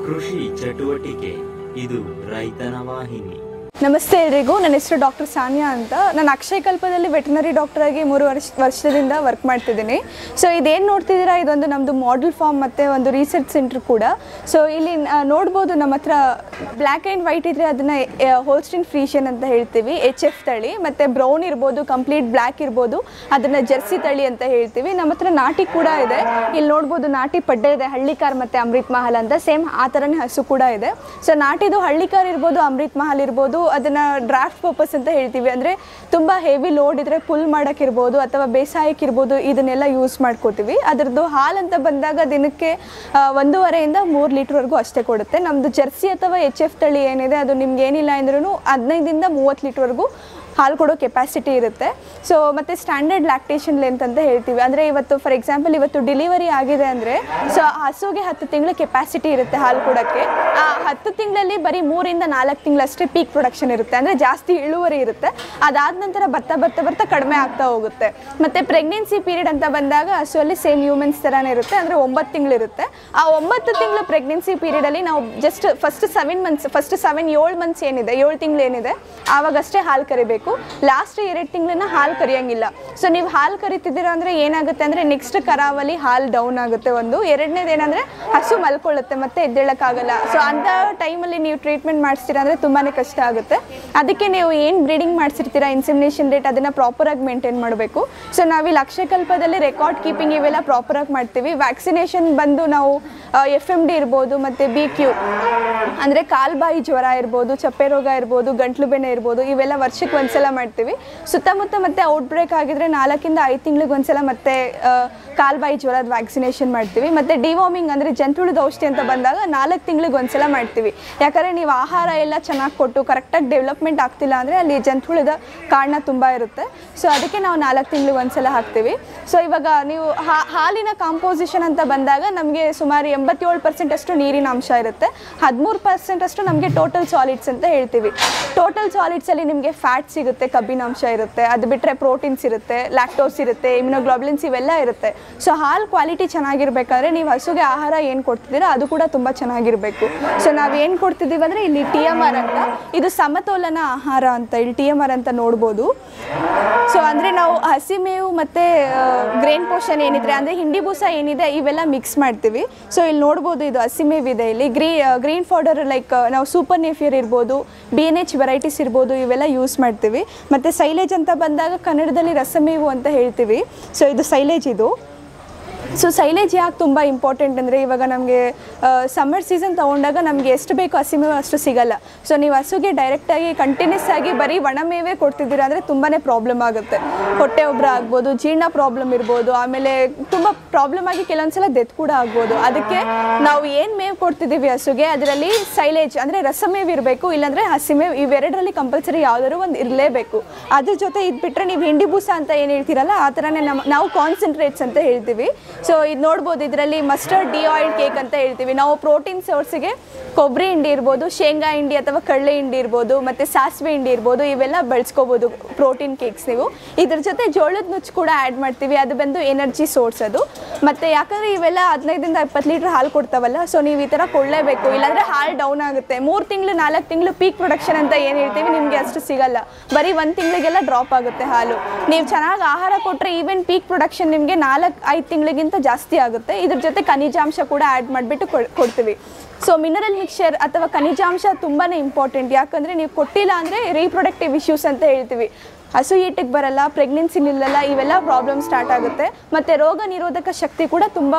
ಕೃಷಿ ಚಟುವಟಿಕೆ ಇದು ರೈತನ ವಾಹಿನಿ. ನಮಸ್ತೆ ಎಲ್ರಿಗೂ. ನನ್ನ ಹೆಸರು ಡಾಕ್ಟರ್ ಸಾನಿಯಾ ಅಂತ. ನಾನು ಅಕ್ಷಯ ಕಲ್ಪದಲ್ಲಿ ವೆಟನರಿ ಡಾಕ್ಟರ್ ಆಗಿ 3 ವರ್ಷದಿಂದ ವರ್ಕ್ ಮಾಡ್ತಿದ್ದೀನಿ. ಸೊ ಇದೇನು ನೋಡ್ತಿದ್ದೀರಾ, ಇದೊಂದು ನಮ್ಮದು ಮಾಡೆಲ್ ಫಾರ್ಮ್ ಮತ್ತು ಒಂದು ರಿಸರ್ಚ್ ಸೆಂಟ್ರ್ ಕೂಡ. ಸೊ ಇಲ್ಲಿ ನೋಡ್ಬೋದು ನಮ್ಮ ಹತ್ರ ಬ್ಲ್ಯಾಕ್ ಆ್ಯಂಡ್ ವೈಟ್ ಇದ್ದರೆ ಅದನ್ನು ಹೋಲ್ಸ್ಟಿನ್ ಫ್ರೀಷಿಯನ್ ಅಂತ ಹೇಳ್ತೀವಿ, HF ತಳಿ. ಮತ್ತು ಬ್ರೌನ್ ಇರ್ಬೋದು, ಕಂಪ್ಲೀಟ್ ಬ್ಲ್ಯಾಕ್ ಇರ್ಬೋದು, ಅದನ್ನು ಜರ್ಸಿ ತಳಿ ಅಂತ ಹೇಳ್ತೀವಿ. ನಮ್ಮ ಹತ್ರ ನಾಟಿ ಕೂಡ ಇದೆ. ಇಲ್ಲಿ ನೋಡ್ಬೋದು ನಾಟಿ ಪಡ್ಡೆ ಇದೆ, ಹಳ್ಳಿಕಾರ್ ಮತ್ತು ಅಮೃತ್ ಮಹಲ್ ಅಂತ. ಸೇಮ್ ಆ ಥರನೇ ಹಸು ಕೂಡ ಇದೆ. ಸೊ ನಾಟಿದು ಹಳ್ಳಿಕಾರ್ ಇರ್ಬೋದು, ಅಮೃತ್ ಮಹಲ್ ಇರ್ಬೋದು, ಅದನ್ನು ಡ್ರಾಫ್ಟ್ ಪರ್ಪಸ್ ಅಂತ ಹೇಳ್ತೀವಿ. ಅಂದರೆ ತುಂಬ ಹೆವಿ ಲೋಡ್ ಇದ್ದರೆ ಪುಲ್ ಮಾಡೋಕ್ಕಿರ್ಬೋದು ಅಥವಾ ಬೇಸಾಯಕ್ಕಿರ್ಬೋದು, ಇದನ್ನೆಲ್ಲ ಯೂಸ್ ಮಾಡ್ಕೋತೀವಿ. ಅದರದ್ದು ಹಾಲು ಅಂತ ಬಂದಾಗ ದಿನಕ್ಕೆ 1.5 ಇಂದ 3 ಲೀಟ್ರ್ವರೆಗೂ ಅಷ್ಟೇ ಕೊಡುತ್ತೆ. ನಮ್ಮದು ಜರ್ಸಿ ಅಥವಾ HF ತಳಿ ಏನಿದೆ ಅದು ನಿಮ್ಗೆ ಏನಿಲ್ಲ ಅಂದ್ರೂ 15 ಇಂದ 30 ಲೀಟ್ರ್ವರೆಗೂ ಹಾಲು ಕೊಡೋ ಕೆಪಾಸಿಟಿ ಇರುತ್ತೆ. ಸೊ ಮತ್ತು ಸ್ಟ್ಯಾಂಡರ್ಡ್ ಲ್ಯಾಕ್ಟೇಷನ್ ಲೆಂತ್ ಅಂತ ಹೇಳ್ತೀವಿ. ಅಂದರೆ ಇವತ್ತು ಫಾರ್ ಎಕ್ಸಾಂಪಲ್ ಇವತ್ತು ಡೆಲಿವರಿ ಆಗಿದೆ ಅಂದರೆ ಸೊ ಹಸುಗೆ 10 ತಿಂಗಳ ಕೆಪಾಸಿಟಿ ಇರುತ್ತೆ ಹಾಲು ಕೊಡೋಕ್ಕೆ. ಆ 10 ತಿಂಗಳಲ್ಲಿ ಬರೀ 3 ಇಂದ 4 ತಿಂಗಳಷ್ಟೇ ಪೀಕ್ ಪ್ರೊಡಕ್ಷನ್ ಇರುತ್ತೆ, ಅಂದರೆ ಜಾಸ್ತಿ ಇಳುವರಿ ಇರುತ್ತೆ. ಅದಾದ ನಂತರ ಬರ್ತಾ ಕಡಿಮೆ ಆಗ್ತಾ ಹೋಗುತ್ತೆ. ಮತ್ತು ಪ್ರೆಗ್ನೆನ್ಸಿ ಪೀರಿಯಡ್ ಅಂತ ಬಂದಾಗ ಹಸುವಲ್ಲಿ ಸೇಮ್ ಹ್ಯೂಮನ್ಸ್ ಥರನೇ ಇರುತ್ತೆ, ಅಂದರೆ 9 ತಿಂಗಳಿರುತ್ತೆ. ಆ 9 ತಿಂಗಳ ಪ್ರೆಗ್ನೆನ್ಸಿ ಪೀರಿಯಡಲ್ಲಿ ನಾವು ಜಸ್ಟ್ ಫಸ್ಟ್ 7 ಮಂತ್ಸ್ ಏನಿದೆ, 7 ತಿಂಗಳು ಏನಿದೆ ಆವಾಗಷ್ಟೇ ಹಾಲು ಕರಿಬೇಕು. ಲಾಸ್ಟ್ 2 ತಿಂಗಳನ್ನ ಹಾಲು ಕರಿಯಂಗಿಲ್ಲ. ಸೊ ನೀವು ಹಾಲು ಕರಿತಿದ್ದೀರಾ ಅಂದರೆ ಏನಾಗುತ್ತೆ ಅಂದರೆ ನೆಕ್ಸ್ಟ್ ಕರಾವಲ್ಲಿ ಹಾಲು ಡೌನ್ ಆಗುತ್ತೆ. ಒಂದು ಎರಡನೇದು ಏನಂದರೆ ಹಸು ಮಲ್ಕೊಳ್ಳುತ್ತೆ ಮತ್ತೆ ಎದ್ದೇಳಕ್ಕಾಗಲ್ಲ. ಸೊ ಅಂಥ ಟೈಮಲ್ಲಿ ನೀವು ಟ್ರೀಟ್ಮೆಂಟ್ ಮಾಡಿಸ್ತೀರಾ ಅಂದರೆ ತುಂಬಾ ಕಷ್ಟ ಆಗುತ್ತೆ. ಅದಕ್ಕೆ ನೀವು ಏನು ಬ್ರೀಡಿಂಗ್ ಮಾಡಿಸಿರ್ತೀರಾ, ಇನ್ಸೆಮಿನೇಷನ್ ರೇಟ್ ಅದನ್ನು ಪ್ರಾಪರಾಗಿ ಮೇಂಟೈನ್ ಮಾಡಬೇಕು. ಸೊ ನಾವಿಲ್ಲಿ ಅಕ್ಷಯಕಲ್ಪದಲ್ಲಿ ರೆಕಾರ್ಡ್ ಕೀಪಿಂಗ್ ಇವೆಲ್ಲ ಪ್ರಾಪರಾಗಿ ಮಾಡ್ತೀವಿ. ವ್ಯಾಕ್ಸಿನೇಷನ್ ಬಂದು ನಾವು FMD ಇರ್ಬೋದು ಮತ್ತು BQ ಅಂದರೆ ಕಾಲ್ಬಾಯಿ ಜ್ವರ ಇರ್ಬೋದು, ಚಪ್ಪೆ ರೋಗ ಇರ್ಬೋದು, ಗಂಟ್ಲು ಬೆನೆ ಇರ್ಬೋದು, ಇವೆಲ್ಲ ವರ್ಷಕ್ಕೆ ಒಂದ್ಸಲ ಮಾಡ್ತೀವಿ. ಸುತ್ತಮುತ್ತ ಮತ್ತೆ ಔಟ್ಬ್ರೇಕ್ ಆಗಿದ್ರೆ 4 ಇಂದ 5 ತಿಂಗಳಿಗೆ ಒಂದ್ಸಲ ಮತ್ತೆ ಕಾಲ್ಬಾಯಿ ಜ್ವರದ ವ್ಯಾಕ್ಸಿನೇಷನ್ ಮಾಡ್ತೀವಿ. ಮತ್ತು ಡಿವಾರ್ಮಿಂಗ್ ಅಂದರೆ ಜಂತುಳಿದ ಔಷಧಿ ಅಂತ ಬಂದಾಗ 4 ತಿಂಗಳಿಗೆ ಒಂದ್ಸಲ ಮಾಡ್ತೀವಿ. ಯಾಕಂದರೆ ನೀವು ಆಹಾರ ಎಲ್ಲ ಚೆನ್ನಾಗಿ ಕೊಟ್ಟು ಕರೆಕ್ಟಾಗಿ ಡೆವಲಪ್ಮೆಂಟ್ ಆಗ್ತಿಲ್ಲ ಅಂದರೆ ಅಲ್ಲಿ ಜಂತುಳಿದ ಕಾರಣ ತುಂಬ ಇರುತ್ತೆ. ಸೊ ಅದಕ್ಕೆ ನಾವು 4 ತಿಂಗಳಿಗೆ ಒಂದ್ಸಲ ಹಾಕ್ತೀವಿ. ಸೊ ಇವಾಗ ನೀವು ಹಾಲಿನ ಕಾಂಪೋಸಿಷನ್ ಅಂತ ಬಂದಾಗ ನಮಗೆ ಸುಮಾರು 87% ಅಷ್ಟು ನೀರಿನ ಅಂಶ ಇರುತ್ತೆ, 13% ಅಷ್ಟು ನಮಗೆ ಟೋಟಲ್ ಸಾಲಿಡ್ಸ್ ಅಂತ ಹೇಳ್ತೀವಿ. ಟೋಟಲ್ ಸಾಲಿಡ್ಸಲ್ಲಿ ನಿಮಗೆ ಫ್ಯಾಟ್ ಸಿಗುತ್ತೆ, ಕಬ್ಬಿನ ಅಂಶ ಇರುತ್ತೆ, ಅದು ಬಿಟ್ಟರೆ ಪ್ರೋಟೀನ್ಸ್ ಇರುತ್ತೆ, ಲ್ಯಾಕ್ಟೋಸ್ ಇರುತ್ತೆ, ಇಮ್ಯುನೋಗ್ಲೋಬುಲಿನ್ಸ್ ಇವೆಲ್ಲ ಇರುತ್ತೆ. ಸೊ ಹಾಲು ಕ್ವಾಲಿಟಿ ಚೆನ್ನಾಗಿರ್ಬೇಕಾದ್ರೆ ನೀವು ಹಸುಗೆ ಆಹಾರ ಏನು ಕೊಡ್ತಿದ್ದೀರಾ ಅದು ಕೂಡ ತುಂಬ ಚೆನ್ನಾಗಿರಬೇಕು. ಸೊ ನಾವು ಏನು ಕೊಡ್ತಿದ್ದೀವಿ ಅಂದರೆ ಇಲ್ಲಿ TMR ಅಂತ, ಇದು ಸಮತೋಲನ ಆಹಾರ ಅಂತ, ಇಲ್ಲಿ TMR ಅಂತ ನೋಡ್ಬೋದು. ಸೊ ಅಂದರೆ ನಾವು ಹಸಿಮೇವು ಮತ್ತು ಗ್ರೇನ್ ಪೋಷನ್ ಏನಿದ್ರೆ ಅಂದರೆ ಹಿಂಡಿ ಬೂಸ ಏನಿದೆ ಇವೆಲ್ಲ ಮಿಕ್ಸ್ ಮಾಡ್ತೀವಿ. ಸೊ ಇಲ್ಲಿ ನೋಡ್ಬೋದು ಇದು ಹಸಿಮೇವಿದೆ. ಇಲ್ಲಿ ಗ್ರೀನ್ ಪೌಡರ್ ಲೈಕ್ ನಾವು ಸೂಪರ್ ನೇಫಿಯರ್ ಇರ್ಬೋದು, BNH ವೆರೈಟೀಸ್ ಇರ್ಬೋದು, ಇವೆಲ್ಲ ಯೂಸ್ ಮಾಡ್ತೀವಿ. ಮತ್ತು ಸೈಲೇಜ್ ಅಂತ ಬಂದಾಗ ಕನ್ನಡದಲ್ಲಿ ರಸಮೇವು ಅಂತ ಹೇಳ್ತೀವಿ. ಸೊ ಇದು ಸೈಲೇಜ್ ಇದು. ಸೊ ಸೈಲೇಜ್ ಯಾಕೆ ತುಂಬ ಇಂಪಾರ್ಟೆಂಟ್ ಅಂದರೆ ಇವಾಗ ನಮಗೆ ಸಮ್ಮರ್ ಸೀಸನ್ ತೊಗೊಂಡಾಗ ನಮಗೆ ಎಷ್ಟು ಬೇಕೋ ಹಸಿಮೇವು ಅಷ್ಟು ಸಿಗಲ್ಲ. ಸೊ ನೀವು ಹಸುಗೆ ಡೈರೆಕ್ಟಾಗಿ ಕಂಟಿನ್ಯೂಸ್ ಆಗಿ ಬರೀ ಒಣಮೇವೇ ಕೊಡ್ತಿದ್ದೀರಾ ಅಂದರೆ ತುಂಬಾ ಪ್ರಾಬ್ಲಮ್ ಆಗುತ್ತೆ. ಹೊಟ್ಟೆ ಉಬ್ಬರ ಆಗ್ಬೋದು, ಜೀರ್ಣ ಪ್ರಾಬ್ಲಮ್ ಇರ್ಬೋದು, ಆಮೇಲೆ ತುಂಬ ಪ್ರಾಬ್ಲಮ್ ಆಗಿ ಕೆಲವೊಂದ್ಸಲ ಡೆತ್ ಕೂಡ ಆಗ್ಬೋದು. ಅದಕ್ಕೆ ನಾವು ಏನು ಮೇವು ಕೊಡ್ತಿದ್ದೀವಿ ಹಸುಗೆ ಅದರಲ್ಲಿ ಸೈಲೇಜ್ ಅಂದರೆ ರಸಮೇವು ಇರಬೇಕು, ಇಲ್ಲಾಂದರೆ ಹಸಿಮೇವು, ಇವೆರಡರಲ್ಲಿ ಕಂಪಲ್ಸರಿ ಯಾವುದಾದ್ರು ಒಂದು ಇರಲೇಬೇಕು. ಅದ್ರ ಜೊತೆ ಇದು ಬಿಟ್ಟರೆ ನೀವು ಹಿಂಡಿ ಬೂಸ ಅಂತ ಏನು ಹೇಳ್ತೀರಲ್ಲ ಆ ಥರನೇ ನಾವು ಕಾನ್ಸಂಟ್ರೇಟ್ಸ್ ಅಂತ ಹೇಳ್ತೀವಿ. ಸೊ ಇದು ನೋಡ್ಬೋದು, ಇದರಲ್ಲಿ ಮಸ್ಟರ್ಡ್ ಡಿಆಯಿಲ್ಡ್ ಕೇಕ್ ಅಂತ ಹೇಳ್ತೀವಿ. ನಾವು ಪ್ರೋಟೀನ್ ಸೋರ್ಸಿಗೆ ಕೊಬ್ಬರಿ ಹಿಂಡಿ ಇರ್ಬೋದು, ಶೇಂಗಾ ಹಿಂಡಿ ಅಥವಾ ಕಡಲೆ ಹಿಂಡಿ ಇರ್ಬೋದು, ಮತ್ತು ಸಾಸಿವೆ ಹಿಂಡಿ ಇರ್ಬೋದು, ಇವೆಲ್ಲ ಬಳಸ್ಕೋಬೋದು ಪ್ರೋಟೀನ್ ಕೇಕ್ಸ್ ನೀವು. ಇದ್ರ ಜೊತೆ ಜೋಳದ ನುಚ್ಚು ಕೂಡ ಆ್ಯಡ್ ಮಾಡ್ತೀವಿ, ಅದು ಬಂದು ಎನರ್ಜಿ ಸೋರ್ಸ್ ಅದು. ಮತ್ತು ಯಾಕಂದರೆ ಇವೆಲ್ಲ 15 ಇಂದ 20 ಲೀಟ್ರ್ ಹಾಲು ಕೊಡ್ತಾವಲ್ಲ, ಸೊ ನೀವು ಈ ಥರ ಕೊಡಲೇಬೇಕು, ಇಲ್ಲಾಂದರೆ ಹಾಲು ಡೌನ್ ಆಗುತ್ತೆ. 3 ತಿಂಗಳು 4 ತಿಂಗಳು ಪೀಕ್ ಪ್ರೊಡಕ್ಷನ್ ಅಂತ ಏನು ಹೇಳ್ತೀವಿ ನಿಮಗೆ ಅಷ್ಟು ಸಿಗಲ್ಲ, ಬರೀ 1 ತಿಂಗಳಿಗೆಲ್ಲ ಡ್ರಾಪ್ ಆಗುತ್ತೆ ಹಾಲು. ನೀವು ಚೆನ್ನಾಗಿ ಆಹಾರ ಕೊಟ್ಟರೆ ಈವನ್ ಪೀಕ್ ಪ್ರೊಡಕ್ಷನ್ ನಿಮಗೆ 4-5 ತಿಂಗಳಿಗಿಂತ ಜಾಸ್ತಿ ಆಗುತ್ತೆ. ಇದ್ರ ಜೊತೆ ಖನಿಜಾಂಶ ಕೂಡ ಆ್ಯಡ್ ಮಾಡಿಬಿಟ್ಟು ಕೊಡ್ತೀವಿ. ಸೊ ಮಿನರಲ್ ಮಿಕ್ಸ್ಚರ್ ಅಥವಾ ಖನಿಜಾಂಶ ತುಂಬಾ ಇಂಪಾರ್ಟೆಂಟ್. ಯಾಕಂದರೆ ನೀವು ಕೊಟ್ಟಿಲ್ಲ ಅಂದರೆ ರೀಪ್ರೊಡಕ್ಟಿವ್ ಇಶ್ಯೂಸ್ ಅಂತ ಹೇಳ್ತೀವಿ. ಹಸು ಈಟಿಗೆ ಬರಲ್ಲ, ಪ್ರೆಗ್ನೆನ್ಸಿ ನಿಲ್ಲಲ್ಲ, ಇವೆಲ್ಲ ಪ್ರಾಬ್ಲಮ್ ಸ್ಟಾರ್ಟ್ ಆಗುತ್ತೆ. ಮತ್ತು ರೋಗ ನಿರೋಧಕ ಶಕ್ತಿ ಕೂಡ ತುಂಬ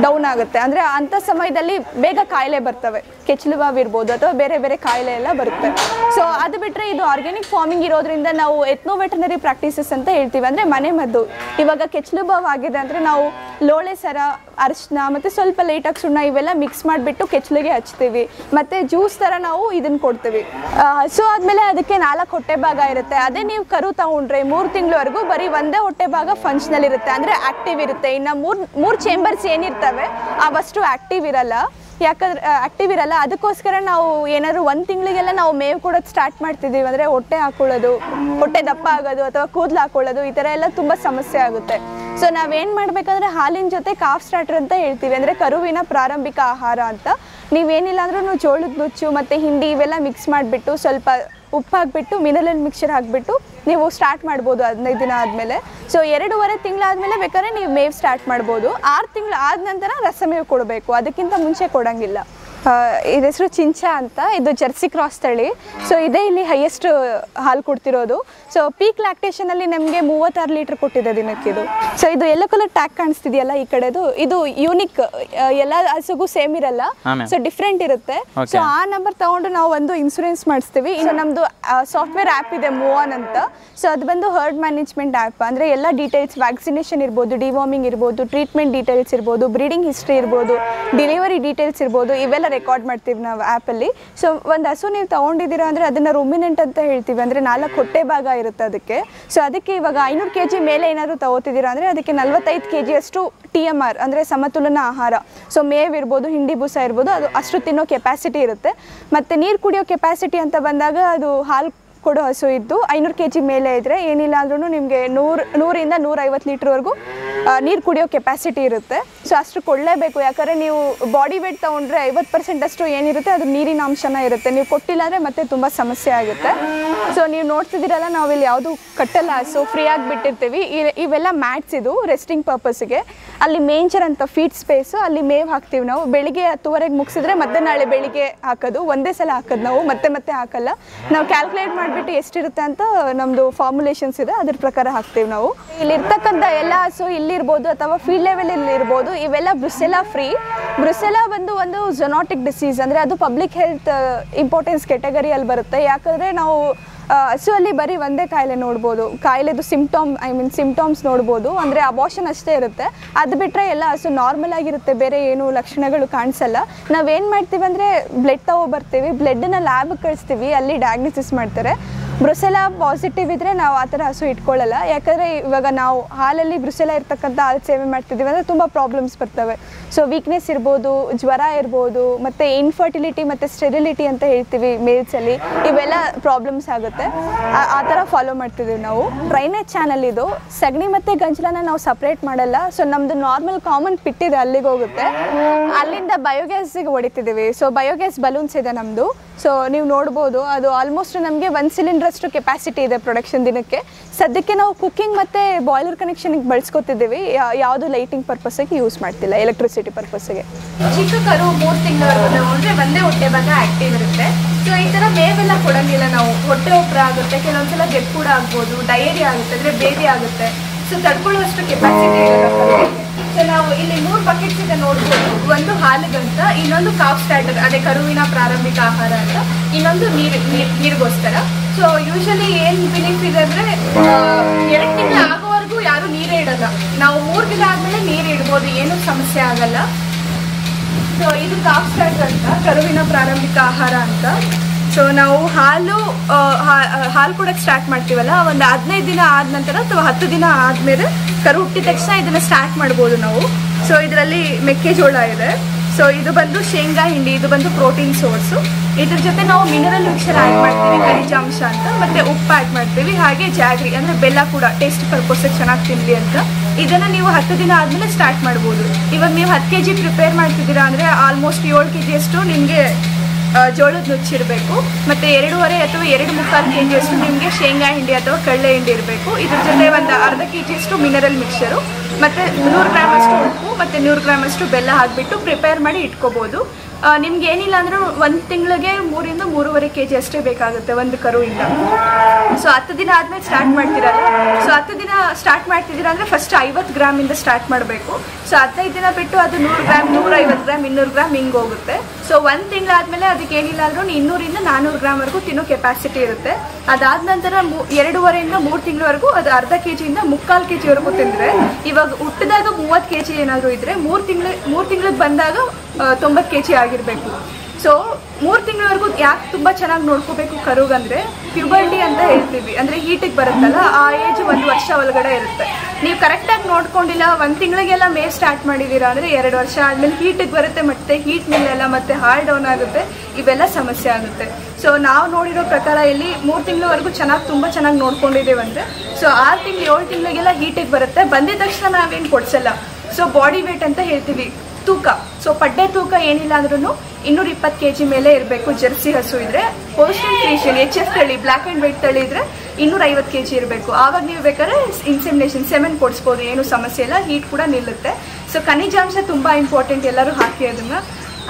ಡೌನ್ ಆಗುತ್ತೆ. ಅಂದರೆ ಅಂಥ ಸಮಯದಲ್ಲಿ ಬೇಗ ಕಾಯಿಲೆ ಬರ್ತವೆ, ಕೆಚ್ಚಲು ಬಾವು ಇರ್ಬೋದು ಅಥವಾ ಬೇರೆ ಬೇರೆ ಕಾಯಿಲೆ ಎಲ್ಲ ಬರುತ್ತೆ. ಸೊ ಅದು ಬಿಟ್ಟರೆ ಇದು ಆರ್ಗ್ಯಾನಿಕ್ ಫಾರ್ಮಿಂಗ್ ಇರೋದ್ರಿಂದ ನಾವು ಎಥ್ನೋ ವೆಟನರಿ ಪ್ರಾಕ್ಟೀಸಸ್ ಅಂತ ಹೇಳ್ತೀವಿ, ಅಂದರೆ ಮನೆ ಮದ್ದು. ಇವಾಗ ಕೆಚ್ಚಲು ಬಾವು ಆಗಿದೆ ಅಂದರೆ ನಾವು ಲೋಳೆ ಸರ, ಅರಿಶಿನ ಮತ್ತು ಸ್ವಲ್ಪ ಲೈಟಾಗಿ ಸುಣ್ಣ ಇವೆಲ್ಲ ಮಿಕ್ಸ್ ಮಾಡಿಬಿಟ್ಟು ಕೆಚ್ಚಲಿಗೆ ಹಚ್ತೀವಿ. ಮತ್ತು ಜ್ಯೂಸ್ ಥರ ನಾವು ಇದನ್ನು ಕೊಡ್ತೀವಿ. ಹಸು ಆದಮೇಲೆ ಅದಕ್ಕೆ 4 ಹೊಟ್ಟೆ ಭಾಗ ಇರುತ್ತೆ. ಅದೇ ನೀವು ಕರು ತಗೊಂಡ್ರೆ 3 ತಿಂಗಳವರೆಗೂ ಬರೀ ಒಂದೇ ಹೊಟ್ಟೆ ಭಾಗ ಫಂಕ್ಷನಲ್ ಇರುತ್ತೆ, ಅಂದರೆ ಆ್ಯಕ್ಟಿವ್ ಇರುತ್ತೆ. ಇನ್ನು 3 ಚೇಂಬರ್ಸ್ ಏನಿರ್ತವೆ ಅವಷ್ಟು ಆ್ಯಕ್ಟಿವ್ ಇರಲ್ಲ. ಯಾಕಂದ್ರೆ ಆಕ್ಟಿವ್ ಇರಲ್ಲ. ಅದಕ್ಕೋಸ್ಕರ ನಾವು ಏನಾದ್ರು 1 ತಿಂಗಳಿಗೆಲ್ಲ ನಾವು ಮೇವು ಕೊಡೋದು ಸ್ಟಾರ್ಟ್ ಮಾಡ್ತಿದ್ದೀವಿ ಅಂದರೆ ಹೊಟ್ಟೆ ಹಾಕೊಳ್ಳೋದು, ಹೊಟ್ಟೆ ದಪ್ಪ ಆಗೋದು ಅಥವಾ ಕೂದಲು ಹಾಕೊಳ್ಳೋದು ಈ ಥರ ಎಲ್ಲ ತುಂಬ ಸಮಸ್ಯೆ ಆಗುತ್ತೆ. ಸೊ ನಾವೇನು ಮಾಡಬೇಕಂದ್ರೆ ಹಾಲಿನ ಜೊತೆ ಕಾಫ್ ಸ್ಟಾರ್ಟರ್ ಅಂತ ಹೇಳ್ತೀವಿ, ಅಂದರೆ ಕರುವಿನ ಪ್ರಾರಂಭಿಕ ಆಹಾರ ಅಂತ. ನೀವೇನಿಲ್ಲ ಅಂದ್ರೂ ಜೋಳದ ನುಚ್ಚು ಮತ್ತು ಹಿಂಡಿ ಇವೆಲ್ಲ ಮಿಕ್ಸ್ ಮಾಡಿಬಿಟ್ಟು ಸ್ವಲ್ಪ ಉಪ್ಪು ಹಾಕಿಬಿಟ್ಟು ಮಿನರಲ್ ಮಿಕ್ಸ್ಚರ್ ಹಾಕಿಬಿಟ್ಟು ನೀವು ಸ್ಟಾರ್ಟ್ ಮಾಡ್ಬೋದು 15 ದಿನ ಆದಮೇಲೆ. ಸೊ 2.5 ತಿಂಗಳಾದಮೇಲೆ ಬೇಕಾದ್ರೆ ನೀವು ಮೇವು ಸ್ಟಾರ್ಟ್ ಮಾಡ್ಬೋದು. 6 ತಿಂಗಳು ಆದ ನಂತರ ರಸಮೇವು ಕೊಡಬೇಕು, ಅದಕ್ಕಿಂತ ಮುಂಚೆ ಕೊಡೋಂಗಿಲ್ಲ. ಇದು ಹೆಸರು ಚಿಂಚ ಅಂತ, ಇದು ಜರ್ಸಿ ಕ್ರಾಸ್ ತಳಿ. ಸೊ ಇದೇ ಇಲ್ಲಿ ಹೈಯೆಸ್ಟ್ ಹಾಲು ಕೊಡ್ತಿರೋದು. ಸೊ ಪೀಕ್ ಲ್ಯಾಕ್ಟೇಷನಲ್ಲಿ ನಮಗೆ 36 ಲೀಟ್ರ್ ಕೊಟ್ಟಿದೆ ದಿನಕ್ಕೆ ಇದು. ಸೊ ಇದು ಎಲ್ಲೋ ಕಲರ್ ಟ್ಯಾಗ್ ಕಾಣಿಸ್ತಿದೆಯಲ್ಲ ಈ ಕಡೆದು, ಇದು ಯೂನಿಕ್, ಎಲ್ಲ ಹಸುಗೂ ಸೇಮ್ ಇರಲ್ಲ, ಸೊ ಡಿಫ್ರೆಂಟ್ ಇರುತ್ತೆ. ಸೊ ಆ ನಂಬರ್ ತಗೊಂಡು ನಾವು ಒಂದು ಇನ್ಶೂರೆನ್ಸ್ ಮಾಡಿಸ್ತೀವಿ. ಇನ್ನು ನಮ್ಮದು ಸಾಫ್ಟ್ವೇರ್ ಆ್ಯಪ್ ಇದೆ ಮೂವನ್ ಅಂತ. ಸೊ ಅದು ಬಂದು ಹರ್ಡ್ ಮ್ಯಾನೇಜ್ಮೆಂಟ್ ಆ್ಯಪ್. ಅಂದರೆ ಎಲ್ಲ ಡೀಟೇಲ್ಸ್, ವ್ಯಾಕ್ಸಿನೇಷನ್ ಇರ್ಬೋದು, ಡಿವಾರ್ಮಿಂಗ್ ಇರ್ಬೋದು, ಟ್ರೀಟ್ಮೆಂಟ್ ಡೀಟೇಲ್ಸ್ ಇರ್ಬೋದು, ಬ್ರೀಡಿಂಗ್ ಹಿಸ್ಟ್ರಿ ಇರ್ಬೋದು, ಡೆಲಿವರಿ ಡೀಟೇಲ್ಸ್ ಇರ್ಬೋದು, ಇವೆಲ್ಲ ರೆಕಾರ್ಡ್ ಮಾಡ್ತೀವಿ ನಾವು ಆ್ಯಪಲ್ಲಿ. ಸೊ ಒಂದು ಹಸು ನೀವು ತೊಗೊಂಡಿದ್ದೀರಾ ಅಂದರೆ ಅದನ್ನು ರುಮಿನೆಂಟ್ ಅಂತ ಹೇಳ್ತೀವಿ, ಅಂದರೆ 4 ಹೊಟ್ಟೆ ಭಾಗ ಇರುತ್ತೆ ಅದಕ್ಕೆ. ಸೊ ಅದಕ್ಕೆ ಇವಾಗ 500 kg ಮೇಲೆ ಏನಾದರೂ ತಗೋತಿದ್ದೀರಾ ಅಂದರೆ ಅದಕ್ಕೆ 45 kg ಅಷ್ಟು TMR ಅಂದರೆ ಸಮತೋಲನ ಆಹಾರ. ಸೊ ಮೇವು ಇರ್ಬೋದು, ಹಿಂಡಿ ಬೂಸ ಇರ್ಬೋದು, ಅದು ಅಷ್ಟು ತಿನ್ನೋ ಕೆಪಾಸಿಟಿ ಇರುತ್ತೆ. ಮತ್ತು ನೀರು ಕುಡಿಯೋ ಕೆಪಾಸಿಟಿ ಅಂತ ಬಂದಾಗ ಅದು ಹಾಲು ಕೊಡೋ ಹಸು ಇದ್ದು 500 kg ಮೇಲೆ ಇದ್ದರೆ ಏನಿಲ್ಲ ಅಂದ್ರೂ ನಿಮಗೆ 100ರಿಂದ 150 ಲೀಟ್ರ್ವರೆಗೂ ನೀರು ಕುಡಿಯೋ ಕೆಪಾಸಿಟಿ ಇರುತ್ತೆ. ಸೊ ಅಷ್ಟು ಕೊಡಲೇಬೇಕು, ಯಾಕಂದರೆ ನೀವು ಬಾಡಿ ವೇಟ್ ತೊಗೊಂಡ್ರೆ 50% ಅಷ್ಟು ಏನಿರುತ್ತೆ ಅದು ನೀರಿನ ಅಂಶನ ಇರುತ್ತೆ. ನೀವು ಕೊಟ್ಟಿಲ್ಲ ಅಂದರೆ ಮತ್ತೆ ತುಂಬ ಸಮಸ್ಯೆ ಆಗುತ್ತೆ. ಸೊ ನೀವು ನೋಡ್ತಿದ್ದೀರಲ್ಲ, ನಾವಿಲ್ಲಿ ಯಾವುದು ಕಟ್ಟಲ್ಲ, ಹಸು ಫ್ರೀಯಾಗಿ ಬಿಟ್ಟಿರ್ತೀವಿ. ಇವೆಲ್ಲ ಮ್ಯಾಟ್ಸ್, ಇದು ರೆಸ್ಟಿಂಗ್ ಪರ್ಪಸ್ಗೆ. ಅಲ್ಲಿ ಮೇಂಚರ್ ಅಂತ ಫೀಡ್ ಸ್ಪೇಸು, ಅಲ್ಲಿ ಮೇವು ಹಾಕ್ತೀವಿ ನಾವು. ಬೆಳಿಗ್ಗೆ 10:30ಗೆ ಮುಗಿಸಿದ್ರೆ ಮತ್ತೆ ನಾಳೆ ಬೆಳಿಗ್ಗೆ ಹಾಕೋದು, ಒಂದೇ ಸಲ ಹಾಕೋದು ನಾವು, ಮತ್ತೆ ಹಾಕಲ್ಲ. ನಾವು ಕ್ಯಾಲ್ಕುಲೇಟ್ ಮಾಡಿಬಿಟ್ಟು ಎಷ್ಟಿರುತ್ತೆ ಅಂತ ನಮ್ಮದು ಫಾರ್ಮುಲೇಷನ್ಸ್ ಇದೆ, ಅದ್ರ ಪ್ರಕಾರ ಹಾಕ್ತೀವಿ ನಾವು. ಇಲ್ಲಿರ್ತಕ್ಕಂಥ ಎಲ್ಲ ಹಸು ಇಲ್ಲಿರ್ಬೋದು ಅಥವಾ ಫೀಲ್ಡ್ ಲೆವೆಲಲ್ಲಿ ಇರ್ಬೋದು, ಇವೆಲ್ಲ ಬ್ರುಸೆಲ್ಲಾ ಫ್ರೀ. ಬ್ರುಸೆಲ್ಲಾ ಬಂದು ಒಂದು ಝೊನಾಟಿಕ್ ಡಿಸೀಸ್, ಅಂದರೆ ಅದು ಪಬ್ಲಿಕ್ ಹೆಲ್ತ್ ಇಂಪಾರ್ಟೆನ್ಸ್ ಕೆಟಗರಿಯಲ್ಲಿ ಬರುತ್ತೆ. ಯಾಕಂದರೆ ನಾವು ಹಸುವಲ್ಲಿ ಬರೀ ಒಂದೇ ಕಾಯಿಲೆ ನೋಡ್ಬೋದು, ಕಾಯಿಲೆದು ಸಿಂಪ್ಟಮ್ಸ್ ನೋಡ್ಬೋದು, ಅಂದರೆ ಅಬಾರ್ಷನ್ ಅಷ್ಟೇ ಇರುತ್ತೆ. ಅದು ಬಿಟ್ಟರೆ ಎಲ್ಲ ಹಸು ನಾರ್ಮಲ್ ಆಗಿರುತ್ತೆ, ಬೇರೆ ಏನು ಲಕ್ಷಣಗಳು ಕಾಣಿಸಲ್ಲ. ನಾವೇನು ಮಾಡ್ತೀವಿ ಅಂದರೆ ಬ್ಲಡ್ ತೊಗೊಬರ್ತೀವಿ, ಬ್ಲಡ್ಡನ್ನ ಲ್ಯಾಬ್ಗೆ ಕಳಿಸ್ತೀವಿ, ಅಲ್ಲಿ ಡಯಾಗ್ನೋಸಿಸ್ ಮಾಡ್ತಾರೆ. ಬ್ರುಸೆಲ್ಲಾ ಪಾಸಿಟಿವ್ ಇದ್ದರೆ ನಾವು ಆ ಥರ ಹಸು ಇಟ್ಕೊಳ್ಳಲ್ಲ. ಯಾಕಂದರೆ ಇವಾಗ ನಾವು ಹಾಲಲ್ಲಿ ಬ್ರುಸೆಲ್ಲಾ ಇರ್ತಕ್ಕಂಥ ಹಾಲು ಸೇವೆ ಮಾಡ್ತಿದ್ದೀವಿ ಅಂದರೆ ತುಂಬ ಪ್ರಾಬ್ಲಮ್ಸ್ ಬರ್ತವೆ. ಸೊ ವೀಕ್ನೆಸ್ ಇರ್ಬೋದು, ಜ್ವರ ಇರ್ಬೋದು, ಮತ್ತು ಇನ್ಫರ್ಟಿಲಿಟಿ ಮತ್ತು ಸ್ಟೆರಿಲಿಟಿ ಅಂತ ಹೇಳ್ತೀವಿ ಮೇಲ್ಸಲ್ಲಿ, ಇವೆಲ್ಲ ಪ್ರಾಬ್ಲಮ್ಸ್ ಆಗುತ್ತೆ. ಆ ಥರ ಫಾಲೋ ಮಾಡ್ತಿದ್ದೀವಿ ನಾವು. ಡ್ರೈನೇಜ್ ಚಾನಲ್ ಇದು. ಸಗಣಿ ಮತ್ತು ಗಂಜಲನ ನಾವು ಸಪ್ರೇಟ್ ಮಾಡಲ್ಲ. ಸೊ ನಮ್ಮದು ನಾರ್ಮಲ್ ಕಾಮನ್ ಪಿಟ್ಟಿದೆ, ಅಲ್ಲಿಗೆ ಹೋಗುತ್ತೆ. ಅಲ್ಲಿಂದ ಬಯೋಗ್ಯಾಸಿಗೆ ಹೊಡಿತಿದ್ದೀವಿ. ಸೊ ಬಯೋಗ್ಯಾಸ್ ಬಲೂನ್ಸ್ ಇದೆ ನಮ್ಮದು. ಸೊ ನೀವು ನೋಡ್ಬೋದು, ಅದು ಆಲ್ಮೋಸ್ಟ್ ನಮಗೆ 1 ಸಿಲಿಂಡ್ರಷ್ಟು ಕೆಪಾಸಿಟಿ ಇದೆ ಪ್ರೊಡಕ್ಷನ್ ದಿನಕ್ಕೆ. ಸದ್ಯಕ್ಕೆ ನಾವು ಕುಕ್ಕಿಂಗ್ ಮತ್ತು ಬಾಯ್ಲರ್ ಕನೆಕ್ಷನಿಗೆ ಬಳಸ್ಕೊತಿದ್ದೀವಿ, ಯಾವುದು ಲೈಟಿಂಗ್ ಪರ್ಪಸ್ಸಿಗೆ ಯೂಸ್ ಮಾಡ್ತಿಲ್ಲ, ಎಲೆಕ್ಟ್ರಿಸಿಟಿ ಪರ್ಪಸ್ಸಿಗೆ. ಚಿಕ್ಕ ಕರು 3 ತಿಂಗಳವರೆಗೂ ತಗೊಂಡ್ರೆ ಒಂದೇ ಹೊಟ್ಟೆ ಭಾಗ ಆ್ಯಕ್ಟಿವ್ ಇರುತ್ತೆ. ಸೊ ಈ ಥರ ಮೇವೆಲ್ಲ ಕೊಡೋಂಗಿಲ್ಲ ನಾವು. ಹೊಟ್ಟೆ ಉಬ್ಬರ ಆಗುತ್ತೆ, ಕೆಲವೊಂದ್ಸಲ ಗೆಟ್ ಕೂಡ ಆಗ್ಬೋದು, ಡಯರಿ ಆಗುತ್ತೆ, ಅಂದರೆ ಬೇದಿ ಆಗುತ್ತೆ. ಸೊ ತಡ್ಕೊಳ್ಳುವಷ್ಟು ಕೆಪಾಸಿಟಿ ಇರಲ್ಲ ಕರುವಿಗೆ. ಸೊ ನಾವು ಇಲ್ಲಿ 3 ಬಕೆಟ್ಸ್ ಇದೆ ನೋಡ್ಬೋದು. ಒಂದು ಹಾಲಿಗಂತ, ಇನ್ನೊಂದು ಕಾಫ್ ಸ್ಟಾರ್ಟರ್, ಅದೇ ಕರುವಿನ ಪ್ರಾರಂಭಿಕ ಆಹಾರ ಅಂತ, ಇನ್ನೊಂದು ನೀರಿಗೋಸ್ಕರ. ಸೊ ಯೂಶಲಿ ಏನು ಬಿಲೀಫ್ ಇದೆ ಅಂದರೆ 2 ತಿಂಗಳು ಆಗೋವರೆಗೂ ಯಾರೂ ನೀರೇ ಇಡಲ್ಲ. ನಾವು 3 ದಿನ ಆದಮೇಲೆ ನೀರು ಇಡ್ಬೋದು, ಏನೂ ಸಮಸ್ಯೆ ಆಗಲ್ಲ. ಸೊ ಇದು ಕಾಫ್ ಸ್ಟಾರ್ಟರ್ ಅಂತ, ಕರುವಿನ ಪ್ರಾರಂಭಿಕ ಆಹಾರ ಅಂತ. ಸೊ ನಾವು ಹಾಲು ಕೊಡೋಕ್ಕೆ ಸ್ಟಾರ್ಟ್ ಮಾಡ್ತೀವಲ್ಲ, ಒಂದು 15 ದಿನ ಆದ ನಂತರ ಅಥವಾ 10 ದಿನ ಆದಮೇಲೆ ಕರು ಹುಟ್ಟಿದ ತಕ್ಷಣ ಇದನ್ನು ಸ್ಟಾರ್ಟ್ ಮಾಡ್ಬೋದು ನಾವು. ಸೊ ಇದರಲ್ಲಿ ಮೆಕ್ಕೆಜೋಳ ಇದೆ. ಸೊ ಇದು ಬಂದು ಶೇಂಗಾ ಹಿಂಡಿ, ಇದು ಬಂದು ಪ್ರೋಟೀನ್ ಸೋರ್ಸು. ಇದ್ರ ಜೊತೆ ನಾವು ಮಿನರಲ್ ಮಿಕ್ಸರ್ ಆ್ಯಡ್ ಮಾಡ್ತೀವಿ, ಖನಿಜಾಂಶ ಅಂತ, ಮತ್ತು ಉಪ್ಪು ಆ್ಯಡ್ ಮಾಡ್ತೀವಿ. ಹಾಗೆ ಜಾಗ್ರಿ ಅಂದರೆ ಬೆಲ್ಲ ಕೂಡ ಟೇಸ್ಟ್ ಪರ್ಪಸ್ಸಿಗೆ ಚೆನ್ನಾಗಿ ತಿನ್ನಲಿ ಅಂತ. ಇದನ್ನು ನೀವು 10 ದಿನ ಆದಮೇಲೆ ಸ್ಟಾರ್ಟ್ ಮಾಡ್ಬೋದು. ಇವಾಗ ನೀವು 10 kg ಪ್ರಿಪೇರ್ ಮಾಡ್ತಿದ್ದೀರಾ ಅಂದರೆ ಆಲ್ಮೋಸ್ಟ್ 7 kg ಅಷ್ಟು ನಿಮಗೆ ಜೋಳದ ನುಚ್ಚಿರಬೇಕು. ಮತ್ತು 2.5 ಅಥವಾ 2.25 kg ಅಷ್ಟು ನಿಮಗೆ ಶೇಂಗಾ ಹಿಂಡಿ ಅಥವಾ ಕಡಲೆ ಹಿಂಡಿ ಇರಬೇಕು. ಇದ್ರ ಜೊತೆ ಒಂದು ಅರ್ಧ kg ಅಷ್ಟು ಮಿನರಲ್ ಮಿಕ್ಸರು, ಮತ್ತು 100 ಗ್ರಾಮ್ ಅಷ್ಟು ಉಪ್ಪು ಮತ್ತು 100 ಗ್ರಾಮ್ ಅಷ್ಟು ಬೆಲ್ಲ ಹಾಕಿಬಿಟ್ಟು ಪ್ರಿಪೇರ್ ಮಾಡಿ ಇಟ್ಕೋಬೋದು. ನಿಮ್ಗೆ ಏನಿಲ್ಲ ಅಂದರೂ 1 ತಿಂಗಳಿಗೆ 3ರಿಂದ 3.5 kg ಅಷ್ಟೇ ಬೇಕಾಗುತ್ತೆ ಒಂದು ಕರುವಿಂದ. ಸೊ 10 ದಿನ ಆದಮೇಲೆ ಸ್ಟಾರ್ಟ್ ಮಾಡ್ತಿರಲ್ಲ. ಸೊ 10 ದಿನ ಸ್ಟಾರ್ಟ್ ಮಾಡ್ತಿದ್ದೀರಾ ಅಂದರೆ ಫಸ್ಟ್ 50 ಗ್ರಾಮಿಂದ ಸ್ಟಾರ್ಟ್ ಮಾಡಬೇಕು. ಸೊ 15 ದಿನ ಬಿಟ್ಟು ಅದು 100 ಗ್ರಾಮ್, 150 ಗ್ರಾಮ್, 200 ಗ್ರಾಮ್ ಹಿಂಗೆ ಹೋಗುತ್ತೆ. ಸೊ 1 ತಿಂಗಳಾದಮೇಲೆ ಅದಕ್ಕೆ ಏನಿಲ್ಲ ಅಂದರೂ 200ರಿಂದ 400 ಗ್ರಾಮ್ವರೆಗೂ ತಿನ್ನೋ ಕೆಪಾಸಿಟಿ ಇರುತ್ತೆ. ಅದಾದ ನಂತರ 2.5ರಿಂದ 3 ತಿಂಗಳವರೆಗೂ ಅದು ಅರ್ಧ kgಯಿಂದ 3/4 kgವರೆಗೂ ತಿಂದರೆ, ಇವಾಗ ಹುಟ್ಟಿದಾಗ 30 kg ಏನಾದರೂ ಇದ್ದರೆ 3 ತಿಂಗಳಿಗೆ ಬಂದಾಗ 90 kg ಆಗಿರಬೇಕು. ಸೊ 3 ತಿಂಗಳವರೆಗೂ ಯಾಕೆ ತುಂಬ ಚೆನ್ನಾಗಿ ನೋಡ್ಕೋಬೇಕು ಕರುಗಂದರೆ, ಪ್ಯೂಬರ್ಟಿ ಅಂತ ಹೇಳ್ತೀವಿ, ಅಂದರೆ ಹೀಟಿಗೆ ಬರುತ್ತಲ್ಲ, ಆ ಏಜ್ 1 ವರ್ಷ ಒಳಗಡೆ ಇರುತ್ತೆ. ನೀವು ಕರೆಕ್ಟಾಗಿ ನೋಡ್ಕೊಂಡಿಲ್ಲ, 1 ತಿಂಗಳಿಗೆಲ್ಲ ಮೇವ್ ಸ್ಟಾರ್ಟ್ ಮಾಡಿದ್ದೀರಾ ಅಂದರೆ 2 ವರ್ಷ ಆದಮೇಲೆ ಹೀಟಿಗೆ ಬರುತ್ತೆ, ಮತ್ತು ಹೀಟ್ ನಿಲ್ಲೆಲ್ಲ, ಮತ್ತು ಹಾರ್ಟ್ ಡೌನ್ ಆಗುತ್ತೆ, ಇವೆಲ್ಲ ಸಮಸ್ಯೆ ಆಗುತ್ತೆ. ಸೊ ನಾವು ನೋಡಿರೋ ಪ್ರಕಾರ ಇಲ್ಲಿ 3 ತಿಂಗಳವರೆಗೂ ತುಂಬ ಚೆನ್ನಾಗಿ ನೋಡ್ಕೊಂಡಿದ್ದೇವೆ ಅಂದರೆ, ಸೊ 6 ತಿಂಗಳು 7 ತಿಂಗಳಿಗೆಲ್ಲ ಹೀಟಿಗೆ ಬರುತ್ತೆ. ಬಂದಿದ ತಕ್ಷಣ ನಾವೇನು ಕೊಡಿಸಲ್ಲ. ಸೊ ಬಾಡಿ ವೇಟ್ ಅಂತ ಹೇಳ್ತೀವಿ, ತೂಕ. ಸೊ ಪಡ್ಡೆ ತೂಕ ಏನಿಲ್ಲ ಅಂದ್ರೂ 220 kg ಮೇಲೆ ಇರಬೇಕು. ಜರ್ಸಿ ಹಸು ಇದ್ರೆ ಹೋಲ್ಸ್ಟೈನ್ ಫ್ರೀಶಿಯನ್ HF ತಳಿ ಬ್ಲ್ಯಾಕ್ ಆ್ಯಂಡ್ ವೈಟ್ ತಳಿ ಇದ್ರೆ 250 kg ಇರಬೇಕು. ಆವಾಗ ನೀವು ಬೇಕಾದ್ರೆ ಇನ್ಸೆಮಿನೇಷನ್ ಸೆಮೆನ್ ಕೊಡಿಸ್ಬೋದು, ಏನು ಸಮಸ್ಯೆ ಇಲ್ಲ, ಹೀಟ್ ಕೂಡ ನಿಲ್ಲುತ್ತೆ. ಸೊ ಖನಿಜಾಂಶ ತುಂಬ ಇಂಪಾರ್ಟೆಂಟ್, ಎಲ್ಲರೂ ಹಾಕಿ ಅದನ್ನು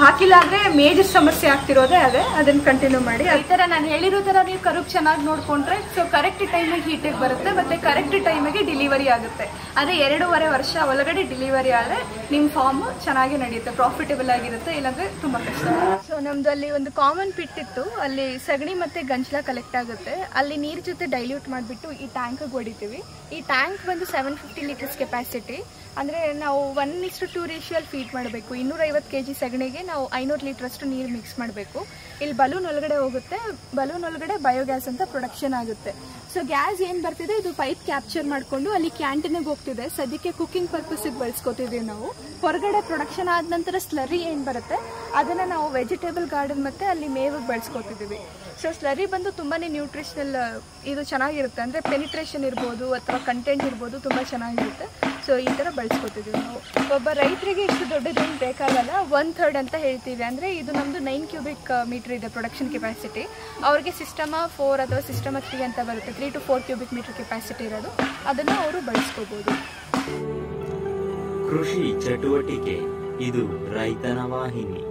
ಹಾಕಿಲ್ಲ ಅಂದರೆ ಮೇಜರ್ ಸಮಸ್ಯೆ ಆಗ್ತಿರೋದೇ ಅದನ್ನು ಕಂಟಿನ್ಯೂ ಮಾಡಿ. ಈ ಥರ ನಾನು ಹೇಳಿರೋ ಥರ ನೀವು ಕರುಗೆ ಚೆನ್ನಾಗಿ ನೋಡಿಕೊಂಡ್ರೆ ಸೊ ಕರೆಕ್ಟ್ ಟೈಮಿಗೆ ಹೀಟಿಗೆ ಬರುತ್ತೆ ಮತ್ತು ಕರೆಕ್ಟ್ ಟೈಮಿಗೆ ಡೆಲಿವರಿ ಆಗುತ್ತೆ. ಅದೇ 2.5 ವರ್ಷ ಒಳಗಡೆ ಡೆಲಿವರಿ ಆದರೆ ನಿಮ್ಮ ಫಾರ್ಮ್ ಚೆನ್ನಾಗಿ ನಡೆಯುತ್ತೆ, ಪ್ರಾಫಿಟಬಲ್ ಆಗಿರುತ್ತೆ, ಇಲ್ಲಾಂದರೆ ತುಂಬ ಕಷ್ಟ. ಸೊ ನಮ್ಮದು ಅಲ್ಲಿ ಒಂದು ಕಾಮನ್ ಪಿಟ್ ಇತ್ತು, ಅಲ್ಲಿ ಸಗಣಿ ಮತ್ತು ಗಂಜಲ ಕಲೆಕ್ಟ್ ಆಗುತ್ತೆ. ಅಲ್ಲಿ ನೀರು ಜೊತೆ ಡೈಲ್ಯೂಟ್ ಮಾಡಿಬಿಟ್ಟು ಈ ಟ್ಯಾಂಕಿಗೆ ಹೊಡಿತೀವಿ. ಈ ಟ್ಯಾಂಕ್ ಬಂದು 750 ಲೀಟರ್ಸ್ ಕೆಪಾಸಿಟಿ. ಅಂದರೆ ನಾವು 1:2 ರೇಷಿಯೋಲ್ಲಿ ಫೀಡ್ ಮಾಡಬೇಕು. 250 kg ಸಗಣಿಗೆ ನಾವು 500 ಲೀಟ್ರಷ್ಟು ನೀರು ಮಿಕ್ಸ್ ಮಾಡಬೇಕು. ಇಲ್ಲಿ ಬಲೂನ್ ಒಳಗಡೆ ಹೋಗುತ್ತೆ, ಬಲೂನ್ ಒಳಗಡೆ ಬಯೋಗ್ಯಾಸ್ ಅಂತ ಪ್ರೊಡಕ್ಷನ್ ಆಗುತ್ತೆ. ಸೊ ಗ್ಯಾಸ್ ಏನು ಬರ್ತಿದೆ ಇದು ಪೈಪ್ ಕ್ಯಾಪ್ಚರ್ ಮಾಡಿಕೊಂಡು ಅಲ್ಲಿ ಕ್ಯಾಂಟೀನಿಗೆ ಹೋಗ್ತಿದೆ. ಸದ್ಯಕ್ಕೆ ಕುಕ್ಕಿಂಗ್ ಪರ್ಪಸ್ಸಿಗೆ ಬಳಸ್ಕೊತಿದ್ದೀವಿ ನಾವು. ಹೊರಗಡೆ ಪ್ರೊಡಕ್ಷನ್ ಆದ ನಂತರ ಸ್ಲರಿ ಏನು ಬರುತ್ತೆ ಅದನ್ನು ನಾವು ವೆಜಿಟೇಬಲ್ ಗಾರ್ಡನ್ ಮತ್ತು ಅಲ್ಲಿ ಮೇವಿಗೆ ಬಳಸ್ಕೊತಿದ್ದೀವಿ. ಸೊ ಸ್ಲರಿ ಬಂದು ತುಂಬಾ ನ್ಯೂಟ್ರಿಷನಲ್, ಇದು ಚೆನ್ನಾಗಿರುತ್ತೆ, ಅಂದರೆ ಪೆನಿಟ್ರೇಷನ್ ಇರ್ಬೋದು ಅಥವಾ ಕಂಟೆಂಟ್ ಇರ್ಬೋದು, ತುಂಬ ಚೆನ್ನಾಗಿರುತ್ತೆ. ಸೊ ಈ ಥರ ಬಳಸ್ಕೊತಿದ್ದೀವಿ ನಾವು. ಒಬ್ಬ ರೈತರಿಗೆ ಇಷ್ಟು ದೊಡ್ಡದೇನು ಬೇಕಾಗಲ್ಲ, 1/3 ಅಂತ ಹೇಳ್ತೀವಿ. ಅಂದರೆ ಇದು ನಮ್ಮದು 9 ಕ್ಯೂಬಿಕ್ ಮೀಟ್ರ್ ಇದೆ ಪ್ರೊಡಕ್ಷನ್ ಕೆಪಾಸಿಟಿ. ಅವ್ರಿಗೆ ಸಿಸ್ಟಮ 4 ಅಥವಾ ಸಿಸ್ಟಮ 3 ಅಂತ ಬರುತ್ತೆ, 3 to 4 ಕ್ಯೂಬಿಕ್ ಮೀಟ್ರ್ ಕೆಪಾಸಿಟಿ ಇರೋದು, ಅದನ್ನು ಅವರು ಬಳಸ್ಕೋಬೋದು. ಕೃಷಿ ಚಟುವಟಿಕೆ ಇದು ರೈತನ ವಾಹಿನಿ.